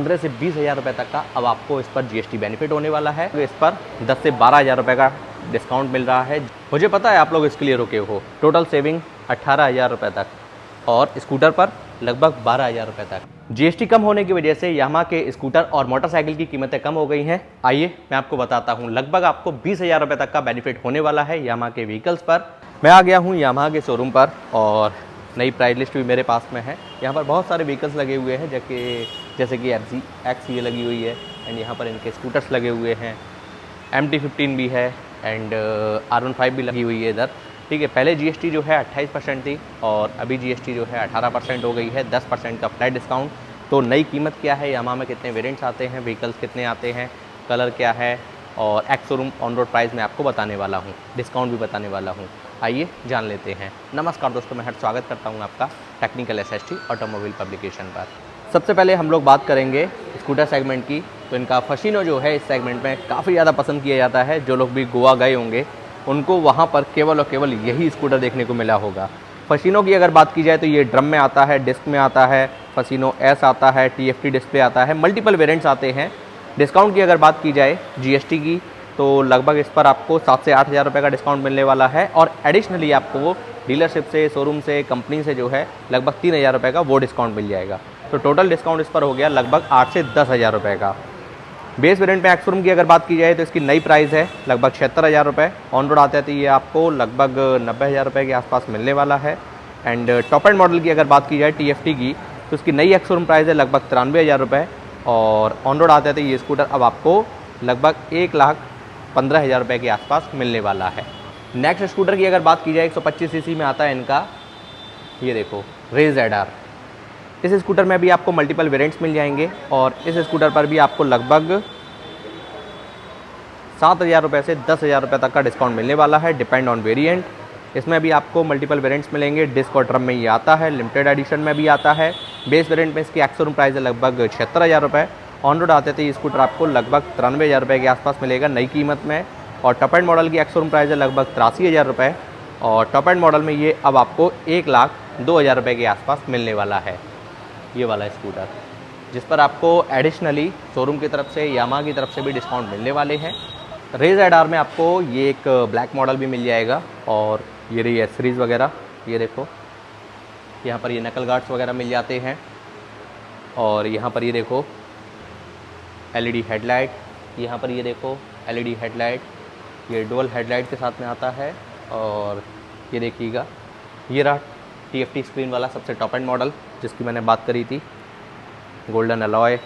15 से 20,000 रुपये तक का अब आपको इस पर जीएसटी बेनिफिट होने वाला है। तो इस पर 10 से 12,000 रुपये का डिस्काउंट मिल रहा है। मुझे पता है आप लोग इसके लिए रुके हो। टोटल सेविंग 18,000 रुपये तक और स्कूटर पर लगभग 12,000 रुपये तक। जीएसटी कम होने की वजह से यामाहा के स्कूटर और मोटरसाइकिल की कीमतें कम हो गई हैं। आइए मैं आपको बताता हूँ। लगभग आपको 20,000 रुपये तक का बेनिफिट होने वाला है यामाहा के व्हीकल्स पर। मैं आ गया हूँ यामाहा के शोरूम पर और नई प्राइस लिस्ट भी मेरे पास में है। यहाँ पर बहुत सारे व्हीकल्स लगे हुए हैं जैसे कि FZ ये लगी हुई है एंड यहाँ पर इनके स्कूटर्स लगे हुए हैं। MT-15 भी है एंड R15 भी लगी हुई है इधर। ठीक है, पहले जीएसटी जो है 28% थी और अभी जीएसटी जो है 18% हो गई है। 10% का फ्लैट डिस्काउंट। तो नई कीमत क्या है, यामाहा में कितने वेरिएंट्स आते हैं, व्हीकल्स कितने आते हैं, कलर क्या है और ex showroom on road price मैं आपको बताने वाला हूँ, डिस्काउंट भी बताने वाला हूँ। आइए जान लेते हैं। नमस्कार दोस्तों, मैं स्वागत करता हूँ आपका टेक्निकल SST ऑटोमोबाइल पब्लिकेशन पर। सबसे पहले हम लोग बात करेंगे स्कूटर सेगमेंट की। तो इनका फशीनो जो है इस सेगमेंट में काफ़ी ज़्यादा पसंद किया जाता है। जो लोग भी गोवा गए होंगे उनको वहाँ पर केवल और केवल यही स्कूटर देखने को मिला होगा। फशीनो की अगर बात की जाए तो ये ड्रम में आता है, डिस्क में आता है, फशीनो S आता है, TFT डिस्प्ले आता है, मल्टीपल वेरिएंट्स आते हैं। डिस्काउंट की अगर बात की जाए जीएसटी की तो लगभग इस पर आपको 7 से 8,000 रुपये का डिस्काउंट मिलने वाला है और एडिशनली आपको डीलरशिप से, शोरूम से, कंपनी से जो है लगभग 3,000 रुपये का वो डिस्काउंट मिल जाएगा। तो टोटल डिस्काउंट इस पर हो गया लगभग 8 से 10,000 रुपये का। बेस वेरिएंट में एक्स शोरूम की अगर बात की जाए तो इसकी नई प्राइस है लगभग 76,000 रुपये। ऑन रोड आते थे ये आपको लगभग 90,000 रुपये के आसपास मिलने वाला है। एंड टॉप एंड मॉडल की अगर बात की जाए TFT की तो इसकी नई एक्स शोरूम प्राइस है लगभग 93,000 रुपये और ऑन रोड आते थे ये स्कूटर अब आपको लगभग 1,15,000 रुपये के आसपास मिलने वाला है। नेक्स्ट स्कूटर की अगर बात की जाए 125 सीसी में आता है इनका, ये देखो रेज ZR। इस स्कूटर में भी आपको मल्टीपल वेरिएंट्स मिल जाएंगे और इस स्कूटर पर भी आपको लगभग 7,000 रुपये से 10,000 रुपये तक का डिस्काउंट मिलने वाला है, डिपेंड ऑन वेरिएंट। इसमें भी आपको मल्टीपल वेरिएंट्स मिलेंगे। डिस्क और ड्रम में ये आता है, लिमिटेड एडिशन में भी आता है। बेस वेरिएंट में इसकी एक्स शोरूम प्राइस है लगभग 76,000 रुपये। ऑन रोड आते थे ये स्कूटर आपको लगभग 93,000 रुपये के आसपास मिलेगा नई कीमत में। और टॉप एंड मॉडल की एक्स शोरूम प्राइस है लगभग 83,000 रुपये और टॉप एंड मॉडल में ये अब आपको 1,02,000 रुपये के आसपास मिलने वाला है। ये वाला स्कूटर जिस पर आपको एडिशनली शोरूम की तरफ से, यामाहा की तरफ से भी डिस्काउंट मिलने वाले हैं। रेज ZR में आपको ये एक ब्लैक मॉडल भी मिल जाएगा और ये रही एसेसरीज़ वगैरह। ये देखो यहाँ पर ये नकल गार्ड्स वगैरह मिल जाते हैं और यहाँ पर ये देखो LED हेडलाइट। यहाँ पर ये देखो LED हेडलाइट, ये डुअल हेडलाइट के साथ में आता है। और ये देखिएगा ये रहा TFT स्क्रीन वाला सबसे टॉप एंड मॉडल जिसकी मैंने बात करी थी, गोल्डन अलॉय।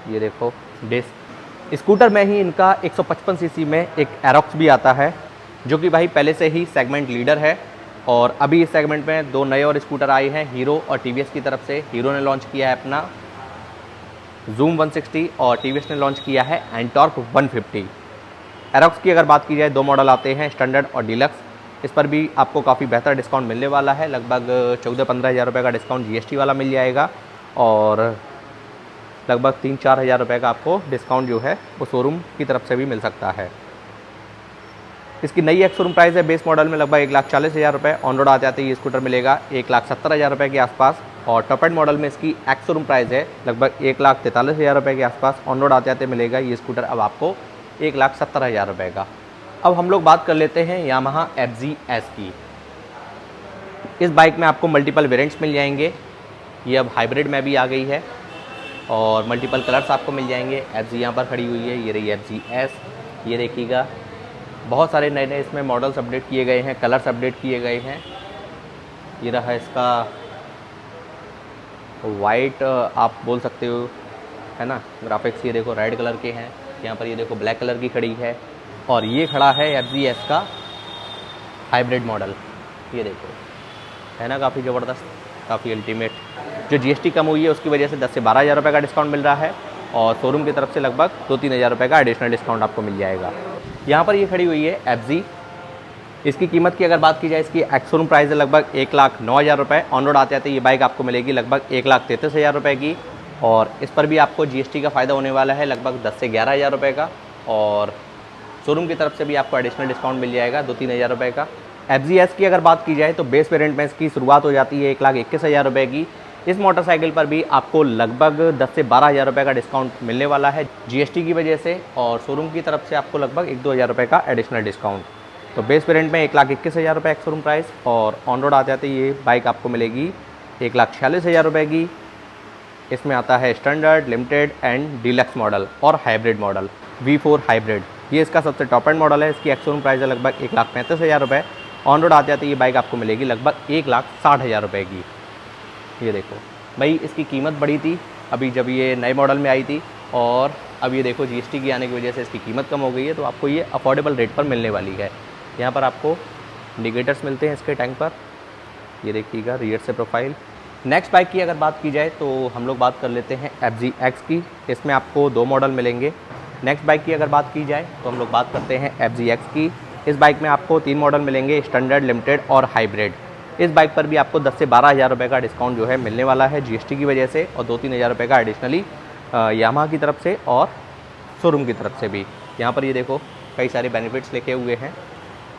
ये देखो डिस्क। स्कूटर में ही इनका 155 सीसी में एक एरोक्स भी आता है जो कि भाई पहले से ही सेगमेंट लीडर है। और अभी इस सेगमेंट में 2 नए और स्कूटर आए हैं हीरो और TVS की तरफ से। हीरो ने लॉन्च किया है अपना जूम 160 और TVS ने लॉन्च किया है एंटॉर्क 150। एरोक्स की अगर बात की जाए 2 मॉडल आते हैं, स्टैंडर्ड और डीलक्स। इस पर भी आपको काफ़ी बेहतर डिस्काउंट मिलने वाला है। लगभग 14-15,000 रुपये का डिस्काउंट जीएसटी वाला मिल जाएगा और लगभग 3-4,000 रुपये का आपको डिस्काउंट जो है वो शोरूम की तरफ से भी मिल सकता है। इसकी नई एक्स शोरूम प्राइस है बेस मॉडल में लगभग 1,40,000 रुपये। ऑन रोड आते आते ये स्कूटर मिलेगा 1,70,000 रुपये के आसपास और टॉप एंड मॉडल में इसकी एक्स शोरूम प्राइस है लगभग 1,43,000 रुपये के आसपास। ऑन रोड आते आते मिलेगा ये स्कूटर अब आपको 1,70,000 रुपये का। अब हम लोग बात कर लेते हैं यामाहा FZ की। इस बाइक में आपको मल्टीपल वेरिएंट्स मिल जाएंगे। ये अब हाइब्रिड में भी आ गई है और मल्टीपल कलर्स आपको मिल जाएंगे। FZ यहाँ पर खड़ी हुई है, ये रही FZ। ये देखिएगा बहुत सारे नए नए इसमें मॉडल्स अपडेट किए गए हैं, कलर्स अपडेट किए गए हैं। ये रहा इसका वाइट आप बोल सकते हो, है ना, ग्राफिक्स। ये देखो रेड कलर के हैं, यहाँ पर ये देखो ब्लैक कलर की खड़ी है और ये खड़ा है FZ का हाइब्रिड मॉडल। ये देखो है ना, काफ़ी ज़बरदस्त, काफ़ी अल्टीमेट। जो जीएसटी कम हुई है उसकी वजह से 10 से 12,000 रुपये का डिस्काउंट मिल रहा है और शोरूम की तरफ से लगभग 2-3,000 रुपये का एडिशनल डिस्काउंट आपको मिल जाएगा। यहाँ पर ये खड़ी हुई है FZ। इसकी कीमत की अगर बात की जाए, इसकी एक्स शोरूम प्राइस है लगभग 1,09,000 रुपये। ऑन रोड आते आते ये बाइक आपको मिलेगी लगभग 1,33,000 रुपये की और इस पर भी आपको जीएसटी का फ़ायदा होने वाला है लगभग 10 से 11,000 रुपये का और शोरूम की तरफ से भी आपको एडिशनल डिस्काउंट मिल जाएगा 2-3,000 रुपये का। FZ की अगर बात की जाए तो बेस वेरिएंट में इसकी शुरुआत हो जाती है 1,21,000 रुपये की इस मोटरसाइकिल पर भी आपको लगभग 10 से 12 हज़ार रुपये का डिस्काउंट मिलने वाला है जीएसटी की वजह से, और शोरूम की तरफ से आपको लगभग 1-2 हज़ार रुपये का एडिशनल डिस्काउंट। तो बेस वेरिएंट में 1,21,000 रुपये एक्स शोरूम प्राइस, और ऑन रोड आते आते ये बाइक आपको मिलेगी 1,46,000 रुपये की। इसमें आता है standard, limited and deluxe model और हाइब्रिड मॉडल V4 हाइब्रिड। ये इसका सबसे टॉप एंड मॉडल है। इसकी एक्स शोरूम प्राइस है लगभग 1,35,000 रुपये। ऑन रोड आते आते ये बाइक आपको मिलेगी लगभग 1,60,000 रुपये की। ये देखो भाई, इसकी कीमत बढ़ी थी अभी जब ये नए मॉडल में आई थी, और अब ये देखो जीएसटी की आने की वजह से इसकी कीमत कम हो गई है, तो आपको ये अफोर्डेबल रेट पर मिलने वाली है। यहाँ पर आपको इंडिकेटर्स मिलते हैं इसके टैंक पर, ये देखिएगा रियर से प्रोफाइल। नेक्स्ट बाइक की अगर बात की जाए तो हम लोग बात कर लेते हैं FZX की। इसमें आपको 2 मॉडल मिलेंगे। नेक्स्ट बाइक की अगर बात की जाए तो हम लोग बात करते हैं FZX की। इस बाइक में आपको 3 मॉडल मिलेंगे, स्टैंडर्ड, लिमिटेड और हाइब्रिड। इस बाइक पर भी आपको 10 से 12 हज़ार रुपये का डिस्काउंट जो है मिलने वाला है जीएसटी की वजह से, और 2-3 हज़ार रुपये का एडिशनली यामाहा की तरफ से और शोरूम की तरफ से भी। यहाँ पर ये देखो कई सारे बेनिफिट्स लिखे हुए हैं।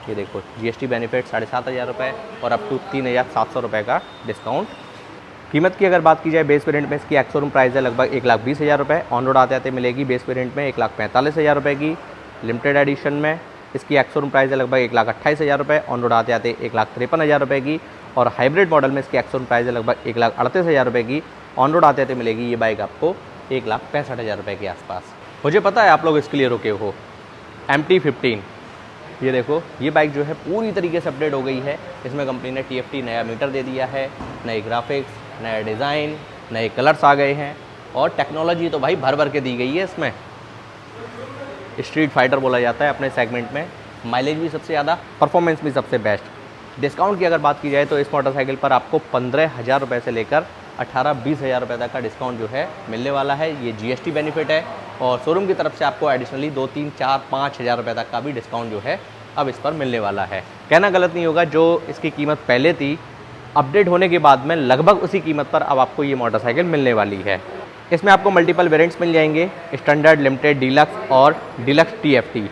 ये देखो जीएसटी बेनिफिट 7,500 रुपये और अप टू 3,700 रुपये का डिस्काउंट। कीमत की अगर बात की जाए बेस वेरिएंट में इसकी एक्स शोरूम प्राइस है लगभग 1,20,000 रुपये। ऑन रोड आते आते मिलेगी बेस वेरिएंट में 1,45,000 रुपये की। लिमिटेड एडिशन में इसकी एक्स शोरूम प्राइस है लगभग 1,28,000 रुपये। ऑन रोड आते आते 1,53,000 रुपये की। और हाइब्रिड मॉडल में इसकी एक्स शोरूम प्राइस है लगभग 1,38,000 रुपये की। ऑन रोड आते आते मिलेगी ये बाइक आपको 1,65,000 रुपये के आसपास। मुझे पता है आप लोग इसके लिए रुके हो। MT-15, ये देखो ये बाइक जो है पूरी तरीके से अपडेट हो गई है। इसमें कंपनी ने TFT नया मीटर दे दिया है, नए ग्राफिक्स, नया डिज़ाइन, नए कलर्स आ गए हैं, और टेक्नोलॉजी तो भाई भर भर के दी गई है इसमें। स्ट्रीट फाइटर बोला जाता है अपने सेगमेंट में। माइलेज भी सबसे ज़्यादा, परफॉर्मेंस भी सबसे बेस्ट। डिस्काउंट की अगर बात की जाए तो इस मोटरसाइकिल पर आपको 15,000 रुपये से लेकर 18-20 हज़ार रुपये तक का डिस्काउंट जो है मिलने वाला है। ये जीएसटी बेनिफिट है, और शोरूम की तरफ से आपको एडिशनली 2-3-4-5 हज़ार रुपये तक का भी डिस्काउंट जो है अब इस पर मिलने वाला है। कहना गलत नहीं होगा, जो इसकी कीमत पहले थी अपडेट होने के बाद में लगभग उसी कीमत पर अब आपको ये मोटरसाइकिल मिलने वाली है। इसमें आपको मल्टीपल वेरिएंट्स मिल जाएंगे, स्टैंडर्ड, लिमिटेड, डीलक्स और डीलक्स TFT।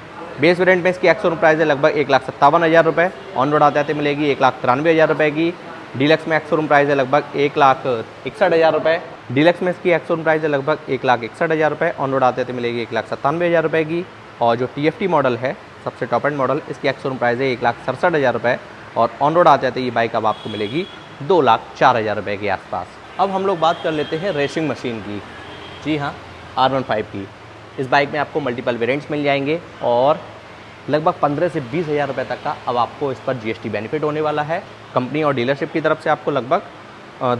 बेस वेरिएंट में इसकी एक्स शोरूम प्राइस है लगभग 1,57,000 रुपये। ऑन रोड आते आते मिलेगी 1,93,000 रुपये की। डीलक्स में एक्स शोरूम प्राइस है लगभग 1,61,000 रुपये। डीलक्स में इसकी एक्स शोरूम प्राइस है लगभग 1,61,000 रुपये। ऑन रोड आते आते मिलेगी 1,97,000 रुपये की। और जो TFT मॉडल है सबसे टॉप एंड मॉडल, इसकी एक्स शोरूम प्राइस है 1,67,000 रुपये, और ऑन रोड आते आते ये बाइक अब आपको मिलेगी 2,04,000 रुपये के आसपास। अब हम लोग बात कर लेते हैं रेसिंग मशीन की। जी हाँ, R15 की। इस बाइक में आपको मल्टीपल वेरिएंट्स मिल जाएंगे, और लगभग 15 से 20 हज़ार रुपये तक का अब आपको इस पर जीएसटी बेनिफिट होने वाला है। कंपनी और डीलरशिप की तरफ से आपको लगभग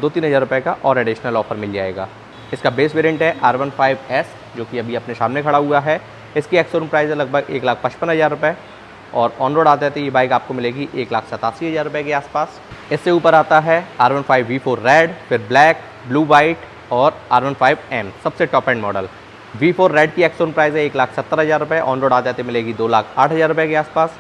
2-3 हज़ार रुपये का और एडिशनल ऑफर मिल जाएगा। इसका बेस वेरिएंट है R15S, जो कि अभी अपने सामने खड़ा हुआ है। इसकी एक्स शोरूम प्राइस है लगभग 1,55,000 रुपये, और ऑन रोड आते थे ये बाइक आपको मिलेगी 1,87,000 रुपये के आसपास। इससे ऊपर आता है R15 V4 रेड, फिर ब्लैक, ब्लू वाइट और R15M सबसे top and model. V4 red की एक्स शोरूम प्राइस है 1,70,000 रुपये। ऑन रोड आते मिलेगी 2,08,000 रुपये के आसपास।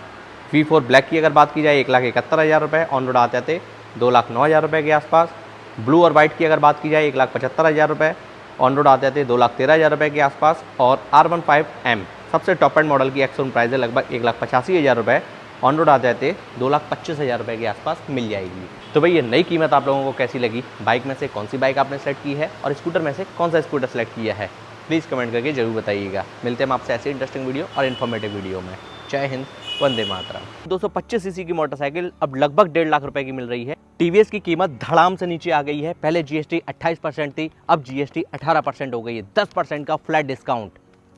V4 ब्लैक की अगर बात की जाए 1,71,000 रुपये। ऑन रोड आते 2,09,000 रुपये के आसपास। ब्लू और वाइट की अगर बात की जाए 1,75,000 रुपये। ऑन रोड आते 2,13,000 रुपये के आसपास। और R15M सबसे टॉप एंड मॉडल की एक्स शोरूम प्राइस है लगभग 1,85,000 रुपये। ऑन रोड आते आते 2,25,000 रुपये के आसपास मिल जाएगी। तो भाई ये नई कीमत आप लोगों को कैसी लगी? बाइक में से कौन सी बाइक आपने सेलेक्ट की है, और स्कूटर में से कौन सा स्कूटर सेलेक्ट किया है? प्लीज़ कमेंट करके जरूर बताइएगा। मिलते हैं हम आपसे ऐसे इंटरेस्टिंग वीडियो और इन्फॉर्मेटिव वीडियो में। जय हिंद, वंदे मातरम। 225 सीसी की मोटरसाइकिल अब लगभग 1.5 लाख रुपए की मिल रही है। टीवीएस की कीमत धड़ाम से नीचे आ गई है। पहले जीएसटी 28% थी, अब जीएसटी 18% हो गई है। 10% का फ्लैट डिस्काउंट,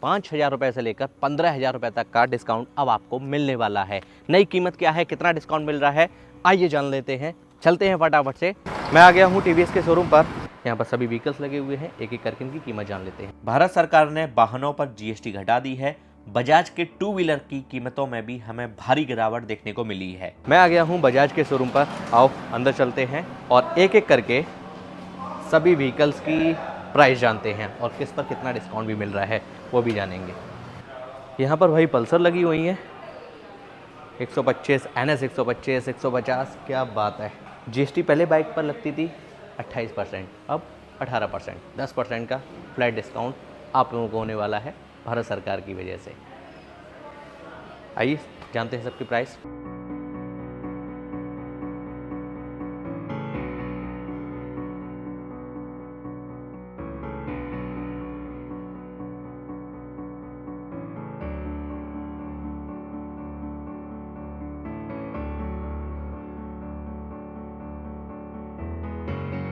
5,000 रुपये से लेकर 15,000 रुपये तक का डिस्काउंट अब आपको मिलने वाला है। नई कीमत क्या है, कितना डिस्काउंट मिल रहा है, आइए जान लेते हैं। चलते हैं फटाफट से। मैं आ गया हूँ टीवीएस के शोरूम पर। यहाँ पर सभी व्हीकल्स लगे हुए हैं, एक एक करके इनकी कीमत जान लेते हैं। भारत सरकार ने वाहनों पर जीएसटी घटा दी है। बजाज के 2 व्हीलर की कीमतों में भी हमें भारी गिरावट देखने को मिली है। मैं आ गया हूँ बजाज के शोरूम पर। आओ अंदर चलते हैं और एक एक करके सभी व्हीकल्स की प्राइस जानते हैं और किस पर कितना डिस्काउंट भी मिल रहा है वो भी जानेंगे। यहाँ पर भाई पल्सर लगी हुई हैं 125, NS 125, 150, क्या बात है। जीएसटी पहले बाइक पर लगती थी 28%, अब 18%, 10% का फ्लैट डिस्काउंट आप लोगों को होने वाला है भारत सरकार की वजह से। आइए जानते हैं सबकी प्राइस।